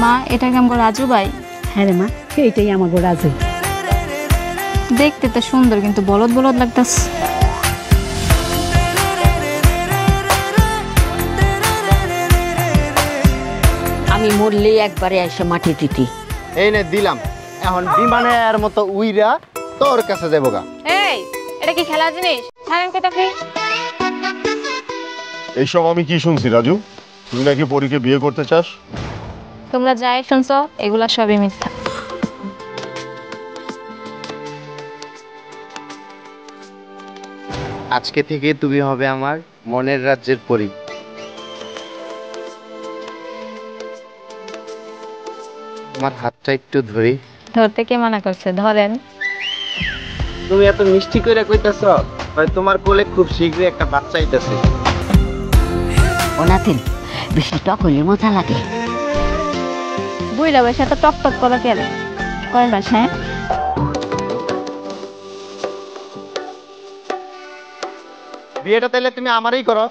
মা এটা কি আমার রাজু ভাই? হ্যাঁ রে মা, এইটাই আমার রাজু। দেখতে তো সুন্দর কিন্তু বলদ বলদ লাগতাছে। আমি মরলেই একবারে এসে মাটি দিতি। এই নে দিলাম, এখন বিমানের মতো উইরা তোর কাছে যাবো গা। এই এটা কি খেলার জিনিস? ছাড়েন কে তাকে। এইসব আমি কি শুনছি রাজু? তুই নাকি পরীকে বিয়ে করতে চাস? তোমরা যাই শুনছো এগুলা সবই মিথ্যা। আজকে থেকে তুমি হবে আমার মনের রাজ্যের পরী। আমার হাতটা একটু ধরি। ধরতে কে মানা করছে? ধরেন। তুমি এত মিষ্টি করে কইতাছ, হয় তোমার কোলে খুব শীঘ্রই একটা বাচ্চা আইতাছে। ও নাতিন, বেশি টক হলে মজা লাগে। বুইলা বসে এত টক টক করা কেন? কয় মাস? হ্যাঁ বিয়েটা তাইলে তুমি আমারই করো।